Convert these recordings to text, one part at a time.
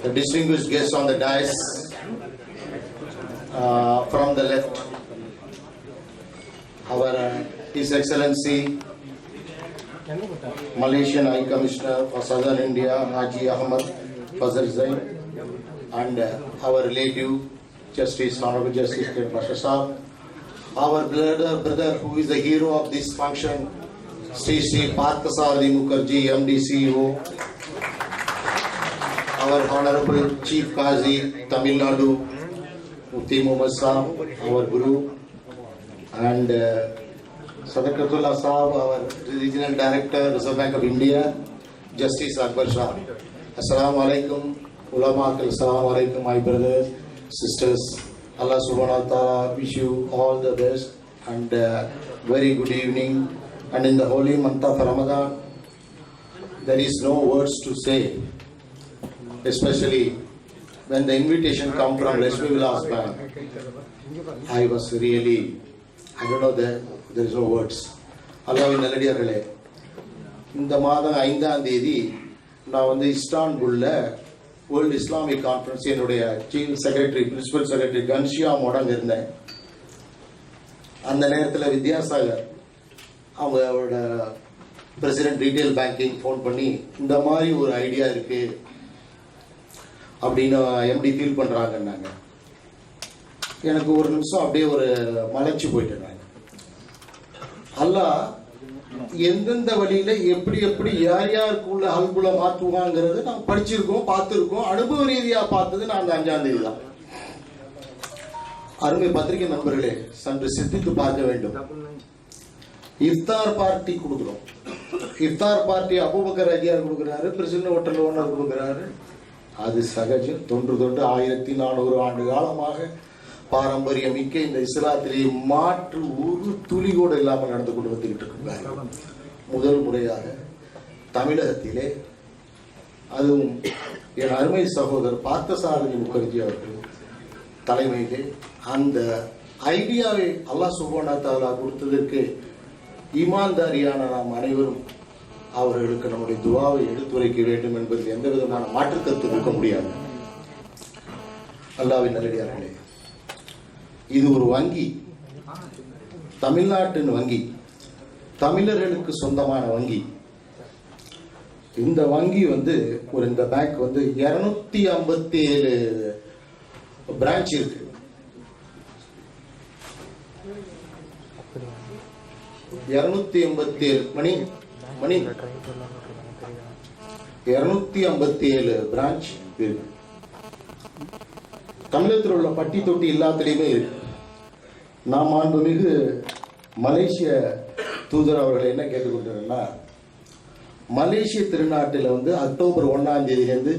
the distinguished guests on the dais, from the left, our His Excellency Malaysian High Commissioner for Southern India, Haji Ahmad Fazal Zain, and our relative Justice Honorable Justice K. Pasha Saab, our brother who is the hero of this function, Sri Parthasarathy Mukherjee, MD CEO, our Honorable Chief Qazi, Tamil Nadu, Mufti Muhammad Saab, our Guru, and Sadaqatullah Saab, our Regional Director, Reserve Bank of India, Justice Akbar Shah. Assalamu alaikum, ulama, assalamu alaikum, my brothers, sisters. Allah subhanahu wa ta'ala wish you all the best and very good evening. And in the holy month of Ramadan, there is no words to say, especially when the invitation come from Lakshmi Vilas Bank. I was really, I don't know, there is no words. Allahவின் நல்லடியார்களே, இந்த மாதம் 5ஆம் தேதி நான் வந்து இஸ்தான்புல்ல world Islamic conference என்னுடைய chief secretary, principal secretary கன்ஷியாமோட இருந்தேன். அந்த நேரத்தில் வித்யாசாகர் அவங்களோட பிரசிடென்ட் ரீட்டைல் பேங்கிங் ஃபோன் பண்ணி இந்த மாதிரி ஒரு ஐடியா இருக்கு அப்படின்னு எப்படி ஃபீல் பண்ணுறாங்கன்னாங்க. எனக்கு ஒரு நிமிஷம் அப்படியே ஒரு மலைச்சு போயிட்டேன். அல்லாஹ் எந்தெந்த வழியில எப்படி எப்படி யார் யாருக்குள்ள அல்புல மாற்றுவாங்கிறது நாங்கள் படிச்சிருக்கோம், பார்த்துருக்கோம். அனுபவ ரீதியா பார்த்தது நான் அந்த 5ஆம் தேதி தான். அருமை பத்திரிகை நண்பர்களே, சற்று சிந்தித்து பார்க்க வேண்டும். இஃப்தார் பார்ட்டி கொடுக்குறோம். இஃப்தார் பார்ட்டி அபூபக்கர் அஜியார் கொடுக்குறாரு, பிரசிடன்ட் ஹோட்டல் ஓனர் கொடுக்குறாரு. அது சகஜம். தொன்று 1400 ஆண்டு காலமாக பாரம்பரியம் மிக்க இந்த இஸ்லாத்திலே மாற்று ஒரு துளி கூட இல்லாமல் நடந்து கொண்டு வந்துகிட்டு இருக்காங்க. முதல் முறையாக தமிழகத்திலே, அதுவும் என் அருமை சகோதரர் பார்த்தசாரதி முகர்ஜி அவர்கள் தலைமையிலே அந்த ஐடியாவை அல்லாஹ் சுப்ஹானஹு வ தஆலா கொடுத்ததற்கு ஈமான்தாரியான நாம் அனைவரும் அவர்களுக்கு நம்முடைய துஆவை எடுத்துரைக்க வேண்டும் என்பதில் எந்த விதமான மாற்று கருத்து இருக்க முடியாது. அல்லாஹ்வின் நல்லடியார்களே, இது ஒரு வங்கி, தமிழ்நாட்டின் வங்கி, தமிழர்களுக்கு சொந்தமான வங்கி. இந்த வங்கி வந்து இந்த பேங்க் வந்து 257 பிரான்ச் இருக்கு. 257 மணி 257 பிரான்ச் இருக்கு. தமிழகத்தில் உள்ள பட்டி தொட்டி எல்லாத்திலையுமே இருக்கு. நாம் மாண்புமிகு மலேசிய தூதர் அவர்களை என்ன கேட்டுக்கொண்டிருந்தா, மலேசிய திருநாட்டில் வந்து அக்டோபர் 1ஆம் தேதியிலேருந்து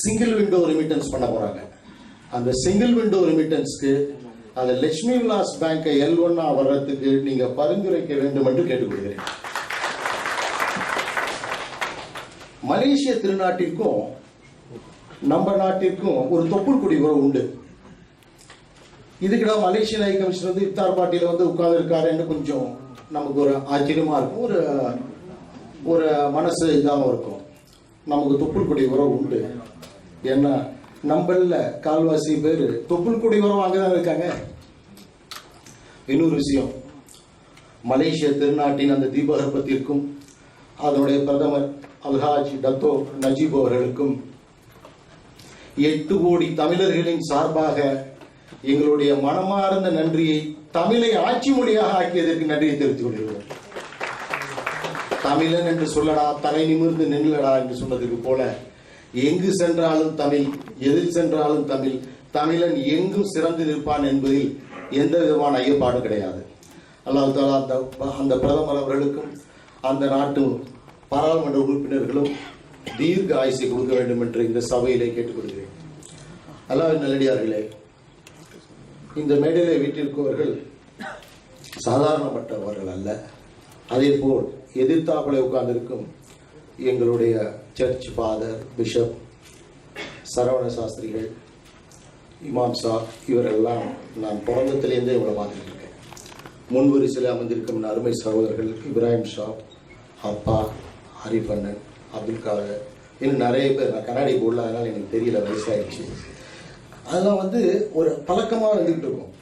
சிங்கிள் விண்டோ ரெமிட்டன்ஸ் பண்ண போறாங்க. அந்த சிங்கிள் விண்டோ ரெமிட்டன்ஸ்க்கு அந்த லட்சுமி விலாஸ் பேங்கை L1 வர்றதுக்கு நீங்க பரிந்துரைக்க வேண்டும் என்று கேட்டுக்கொள்கிறேன். மலேசிய திருநாட்டிற்கும் நம்ம நாட்டிற்கும் ஒரு தொப்புள் கொடி உறவு உண்டு. இதுக்கிட மலேசியன் ஹை கமிஷனர் வந்து இஃப்தார் பார்ட்டியில வந்து உட்கார்ந்து இருக்காருன்னு கொஞ்சம் நமக்கு ஒரு ஆச்சரியமா இருக்கும், ஒரு மனசு இதாகவும் இருக்கும். நமக்கு தொப்புள் கொடி உறவு உண்டு. ஏன்னா நம்மள கால்வாசி பேர் தொப்புள் கொடி உறவு அங்கதான் இருக்காங்க. இன்னொரு விஷயம், மலேசிய திருநாட்டின் அந்த தீபகற்பத்திற்கும் அதனுடைய பிரதமர் அல்ஹாஜ் டத்தோ நஜீப் அவர்களுக்கும் 8 கோடி தமிழர்களின் சார்பாக எங்களுடைய மனமார்ந்த நன்றியை, தமிழை ஆட்சி மொழியாக ஆக்கியதற்கு நன்றியை தெரிவித்துக் கொள்கிறோம். தமிழன் என்று சொல்லடா, தலை நிமிர்ந்து நின்றடா என்று சொன்னதுக்கு போல, எங்கு சென்றாலும் தமிழ், எதில் சென்றாலும் தமிழ், தமிழன் எங்கும் சிறந்து நிற்பான் என்பதில் எந்த விதமான ஐயப்பாடும் கிடையாது. அல்லாஹ் தஆலா அந்த பிரதமர் அவர்களுக்கும் அந்த நாட்டு பாராளுமன்ற உறுப்பினர்களும் தீர்க்க ஆயுசை கொடுக்க வேண்டும் என்று இந்த சபையிலே கேட்டுக்கொள்கிறேன். அல்லாஹ்வின் நல்லடியார்களே, இந்த மேடையிலே வீட்டிற்கவர்கள் சாதாரணப்பட்டவர்கள் அல்ல. அதே போல் எதிர்த்தாப்புல உட்கார்ந்திருக்கும் எங்களுடைய சர்ச் ஃபாதர், பிஷப், சரவண சாஸ்திரிகள், இமாம் சாப், இவரெல்லாம் நான் பிறந்தத்திலேருந்தே இவ்வளோ பார்த்துருக்கேன். முன்வரிசையில் அமர்ந்திருக்கும் அருமை சகோதரர்கள் இப்ராஹிம் ஷாப், அப்பா, ஹரிஃபண்ணன், அப்துல் காதர், இன்னும் நிறைய பேர், நான் கண்ணாடி போடல அதனால எனக்கு தெரியல, வயசாயிடுச்சு. அதெல்லாம் வந்து ஒரு பழக்கமாக வந்துகிட்டு இருக்கும்.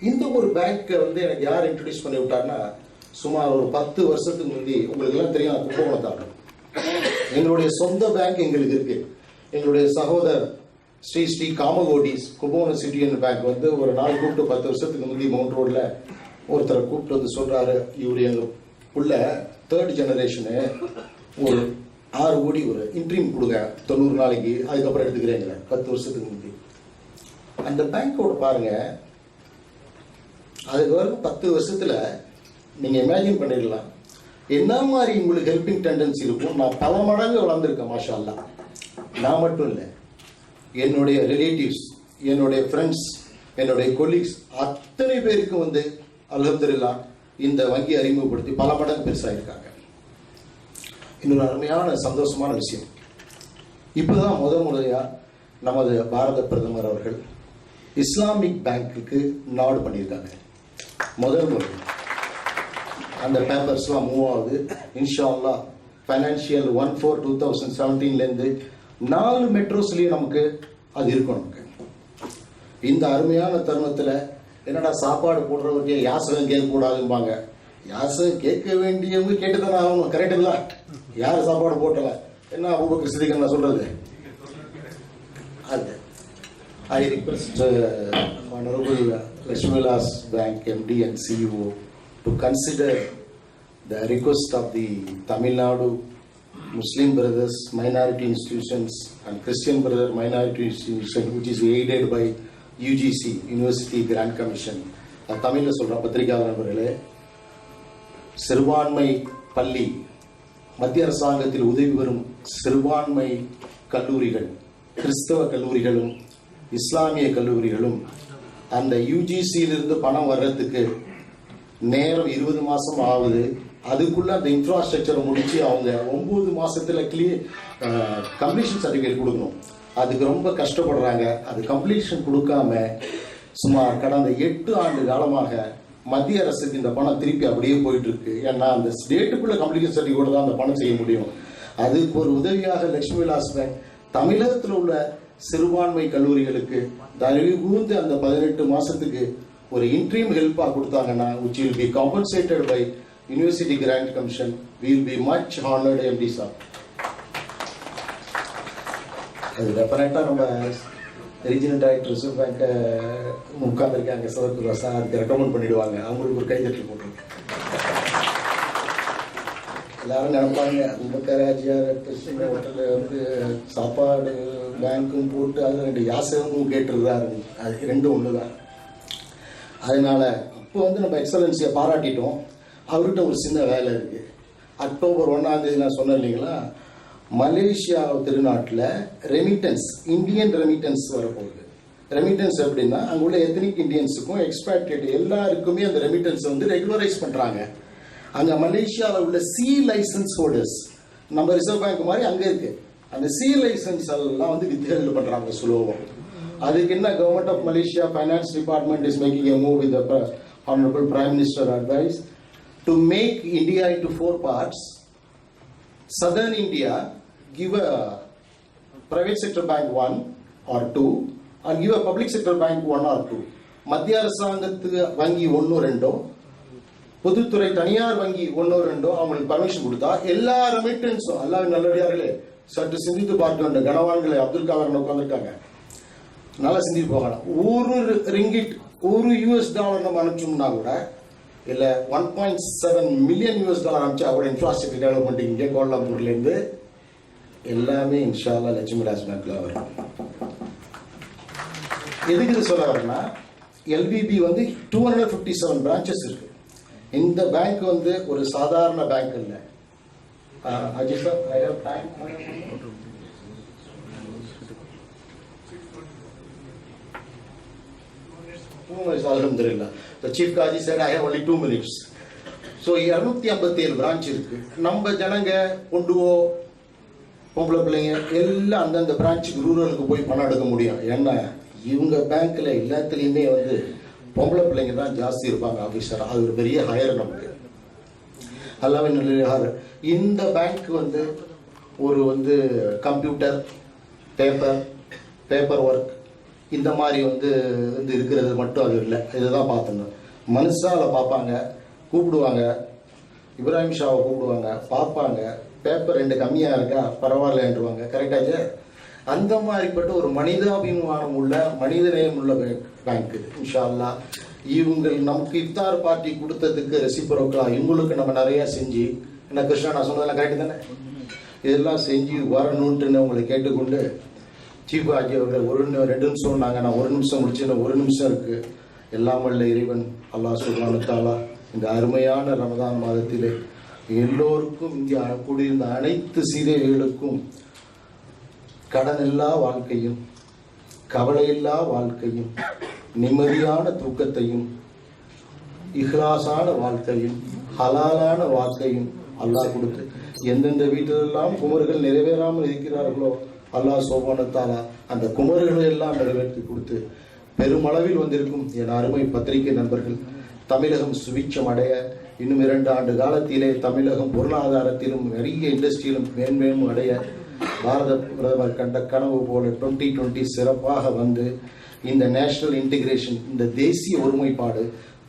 இந்த ஒரு பேங்க்கை வந்து எனக்கு யார் இன்ட்ரடியூஸ் பண்ணி விட்டாருன்னா, சுமார் ஒரு 10 வருஷத்துக்கு முந்தி, உங்களுக்கு எல்லாம் தெரியும், நான் கும்பகோணத்தாங்க. எங்களுடைய சொந்த பேங்க் எங்களுக்கு இருக்கு. எங்களுடைய சகோதரர் ஸ்ரீ காமகோடிஸ் கும்பகோணம் சிட்டியன் பேங்க் வந்து ஒரு நாள் கூப்பிட்டு 10 வருஷத்துக்கு முந்தி மவுண்ட் ரோட்ல ஒருத்தரை கூப்பிட்டு வந்து சொல்றாரு, இவரு எங்க உள்ள 3rd ஜெனரேஷனு, ஒரு 6 கோடி ஒரு இன்ட்ரீம் கொடுங்க 90 நாளைக்கு, அதுக்கப்புறம் எடுத்துக்கிறேங்களே. 10 வருஷத்துக்கு முந்தி அந்த பேங்கோட பாருங்க, அதுக்கு வரைக்கும் 10 வருஷத்துல நீங்க இமேஜின் பண்ணிடலாம் என்ன மாதிரி உங்களுக்கு ஹெல்பிங் டெண்டன்சி இருக்கும். நான் பல மடங்கு வளர்ந்துருக்கேன் மாஷா அல்லாஹ். நான் மட்டும் இல்லை, என்னுடைய ரிலேட்டிவ்ஸ், என்னுடைய ஃப்ரெண்ட்ஸ், என்னுடைய கொலீக்ஸ் அத்தனை பேருக்கு வந்து அல்ஹம்துலில்லாஹ் இந்த வங்கி அறிமுகப்படுத்தி பல மடங்கு பெருசாயிருக்காங்க. இன்னொரு அருமையான சந்தோஷமான விஷயம், இப்போதான் முறையா நமது பாரத பிரதமர் அவர்கள் இஸ்லாமிக் பேங்க்குக்கு நாடு பண்ணியிருக்காங்க. முதல் முறை அந்த பேப்பர்ஸ்லாம் மூவ் ஆகுது. இன்ஷா அல்லாஹ் ஃபைனான்சியல் 1/4/2017 4 மெட்ரோஸ்லயும் நமக்கு அது இருக்கும். நமக்கு இந்த அருமையான தருணத்துல என்னடா சாப்பாடு போடுறவங்க யாசகம் கேட்கக்கூடாதும்பாங்க. யாசகம் கேட்க வேண்டியவங்க கேட்டுதானே ஆகணும், கரெக்டுங்களா? யார் சாப்பாடு போட்டல என்ன அபூபக்கர் சித்திக் நான் சொல்றது. அது I request Honorable Lakshmi Vilas Bank MD and CEO to consider the request of the Tamil Nadu Muslim Brothers Minority Institutions and Christian Brother Minority Institution, which is aided by UGC University Grant Commission. தமிழ்ல சொல்ற பத்திரிகையாளர் நண்பர்களே, சிறுபான்மை பள்ளி மத்திய அரசாங்கத்தில் உதவி வரும் சிறுபான்மை கல்லூரிகள், கிறிஸ்தவ கல்லூரிகளும் இஸ்லாமிய கல்லூரிகளும் அந்த யூஜிசியிலிருந்து பணம் வர்றதுக்கு நேரம் 20 மாசம் ஆகுது. அதுக்குள்ள அந்த இன்ஃப்ராஸ்ட்ரக்சரை முடிச்சு அவங்க 9 மாசத்துல கம்ப்ளீஷன் சர்டிஃபிகேட் கொடுக்கணும். அதுக்கு ரொம்ப கஷ்டப்படுறாங்க. அது கம்ப்ளீஷன் கொடுக்காம சுமார் கடந்த 8 ஆண்டு காலமாக மத்திய அரசுக்கு இந்த பணம் திருப்பி அப்படியே போயிட்டு இருக்கு. ஏன்னா அந்த ஸ்டேட்டுக்குள்ள கம்ப்ளீஷன் சர்டிஃபிகேட் தான் அந்த பணம் செய்ய முடியும். அதுக்கு ஒரு உதவியாக லட்சுமி விலாஸ் பேங்க் தமிழகத்தில் உள்ள சிறுபான்மை கல்லூரிகளுக்கு தயவு கூர்ந்து அந்த 18 மாசத்துக்கு ஒரு இன்ட்ரீம் ஹெல்ப்பா கொடுத்தாங்கன்னா, which will be compensated by University Grant Commission, we will be much honored. MD sir, அது டெஃபினட்டா நம்ம ரீஜனல் டைரக்டர் ரிசர்வ் பேங்க் உட்கார்ந்துருக்காங்க சதற்கு சார், அதுக்கு ரெக்கமெண்ட் பண்ணிடுவாங்க. அவங்களுக்கு ஒரு கைதட்டல் போட்டிருக்கேன். எல்லாரும் நினைப்பாங்க அம்பக்கராஜியார் ஹோட்டலில் வந்து சாப்பாடு பேங்க்கும் போட்டு அதில் 2 யாசகமும் கேட்டுருந்தாரு. அது ரெண்டும் ஒன்று தான். அதனால இப்போ வந்து நம்ம எக்ஸலன்சியை பாராட்டிட்டோம். அவர்கிட்ட ஒரு சின்ன வேலை இருக்கு. அக்டோபர் 1 நான் சொன்னேன் இல்லைங்களா, மலேசியா திருநாட்டில் ரெமிட்டன்ஸ், இந்தியன் ரெமிட்டன்ஸ் வரப்போகுது. ரெமிட்டன்ஸ் எப்படின்னா, அங்கே உள்ள எத்தனிக் இந்தியன்ஸுக்கும் எக்ஸ்பேட்ரியேட் எல்லாருக்குமே அந்த ரெமிட்டன்ஸ் வந்து ரெகுலரைஸ் பண்ணுறாங்க. அங்கே மலேசியாவில் உள்ள சி லைசன்ஸ் ஹோல்டர்ஸ் நம்ம ரிசர்வ் பேங்க் மாதிரி அங்கே இருக்கு. அந்த சி லைசன்ஸ் எல்லாம் வந்து வித்ஹெல்ட் பண்ணுறாங்க சுலோகம். அதுக்கு என்ன, government of Malaysia finance department is making a move with the Honorable Prime Minister advice to make India into 4 parts. Southern India give a private sector bank 1 or 2 and give a public sector bank 1 or 2. மத்திய அரசாங்கத்துக்கு வங்கி 1-2, பொதுத்துறை தனியார் வங்கி 1-2 அவங்களுக்கு permission கொடுத்தா எல்லா ரெமிட்டன்ஸும், அல்லாஹ்வின் நல்லடியார்களே சற்று சிந்தித்து பார்க்க வேண்டும். கனவான்களை அப்துல் காதர் உட்கார்ந்துருக்காங்க, நல்லா சிந்தித்து போகலாம். ஒரு ரிங்கிட், ஒரு US$ நம்ம அனுப்பிச்சோம்னா கூட, இல்லை 1.7 மில்லியன் US$ அனுப்பிச்சா கூட இன்ஃப்ராஸ்ட்ரக்சர் டெவலப்மெண்ட் இங்கே கோலாலம்பூர்லேருந்து எல்லாமே இன்ஷா அல்லாஹ் லட்சுமி விலாஸ் பேங்க்ல வரும். எதுக்கு இது சொல்ல வரேன்னா, LVB வந்து 257 பிரான்ச்சஸ் இருக்கு. இந்த பேங்க் வந்து ஒரு சாதாரண பேங்க் இல்லை. Ajay sir, I have time. Alhamdulillah. The chief Qazi said I have only 2 minutes. So 257 branch இருக்கு. நம்ம ஜனங்க கொண்டுவோ பொம்பளை பிள்ளைங்க எல்லாம் அந்தந்த பிரான்ச்சுக்கு ரூரலுக்கு போய் பணம் எடுக்க முடியும். ஏன்னா இவங்க பேங்க்ல எல்லாத்துலேயுமே வந்து பொம்பளை பிள்ளைங்க தான் ஜாஸ்தி இருப்பாங்க ஆஃபீஸர். அது ஒரு பெரிய ஹையர் நமக்கு. அல்லாஹ்வின் நல்லடியார். இந்த பேங்க் வந்து ஒரு வந்து கம்ப்யூட்டர், பேப்பர் ஒர்க் இந்த மாதிரி வந்து இருக்கிறது மட்டும் அது இல்லை. இதுதான் பார்த்துங்க. மனுஷால பார்ப்பாங்க, கூப்பிடுவாங்க, இப்ராஹிம் ஷாவை கூப்பிடுவாங்க, பார்ப்பாங்க, பேப்பர் 2 கம்மியாக இருக்கா பரவாயில்லன்றுவாங்க. கரெக்டாக அந்த மாதிரிப்பட்ட ஒரு மனிதாபிமானம் உள்ள மனிதநேயம் உள்ள பேங்க் இன்ஷா அல்லாஹ். இவங்க நமக்கு இஃப்தார் பார்ட்டி கொடுத்ததுக்கு ரெசிப்ரோக்கலா இவங்களுக்கு நம்ம நிறையா செஞ்சு, என்ன கிருஷ்ணா நான் சொன்னதெல்லாம் கரெக்டு தானே, இதெல்லாம் செஞ்சு வரணுன்ட்டு உங்களை கேட்டுக்கொண்டு சீஃப் ஆஜி அவர்கள் 2 நிமிஷம் சொன்னாங்க. நான் 1 நிமிஷம் முடிச்சு 1 நிமிஷம் இருக்குது. எல்லாம் வல்ல இறைவன் அல்லாஹ் சுப்ஹானஹு வ தஆலா இந்த அருமையான ரமதான் மாதத்திலே எல்லோருக்கும் இங்கே கூடியிருந்த அனைத்து சீதைகளுக்கும் கடனில்லா வாழ்க்கையும், கவலையில்லா வாழ்க்கையும், நிம்மதியான தூக்கத்தையும், இஹ்லாஸான வாழ்க்கையும், ஹலாலான வாழ்க்கையும் அல்லாஹ் கொடுத்து, எந்தெந்த வீட்டிலெல்லாம் குமர்கள் நிறைவேறாமல் இருக்கிறார்களோ அல்லாஹ் சுப்ஹானஹு வ தஆலா அந்த குமர்களை எல்லாம் நிறைவேற்றி கொடுத்து பெருமளவில் வந்திருக்கும் என் அருமை பத்திரிகை நண்பர்கள் தமிழகம் சுபிட்சம் அடைய, இன்னும் 2 ஆண்டு காலத்திலே தமிழகம் பொருளாதாரத்திலும் நிறைய இண்டஸ்ட்ரியிலும் மேன்மேலும் அடைய பாரத பிரதமர் கண்ட கனவு போல 2020 சிறப்பாக வந்து இந்த நேஷனல் இன்டிகிரேஷன், இந்த தேசிய ஒருமைப்பாடு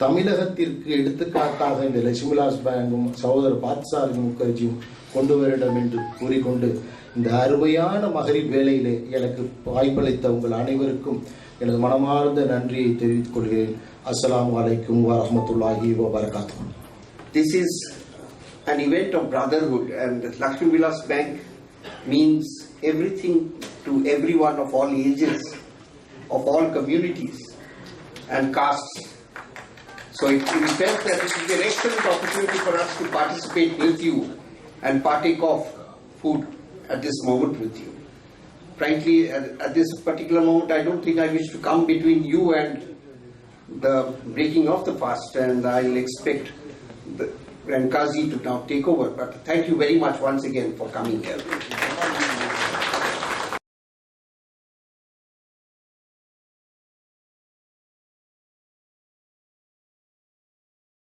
தமிழகத்திற்கு எடுத்துக்காட்டாக இந்த லட்சுமிலாஸ் பேங்கும் சகோதரர் பாத்சாரதி முகர்ஜியும் கொண்டு வரிடம் என்று கூறிக்கொண்டு இந்த அருமையான மகரிப் வேளையிலே எனக்கு வாய்ப்பளித்த உங்கள் அனைவருக்கும் எனது மனமார்ந்த நன்றியை தெரிவித்துக் கொள்கிறேன். அஸ்ஸலாமு அலைக்கும் வரஹ்மத்துல்லாஹி வபரகாத்துஹு. This is an event of brotherhood, and Lakshmi Vilas Bank means everything to everyone of all ages, of all communities and castes. So we felt that this is an excellent opportunity for us to participate with you and partake of food at this moment with you. Frankly, at this particular moment, I don't think I wish to come between you and the breaking of the fast, and I'll expect the Qazi to now take over. But thank you very much once again for coming here.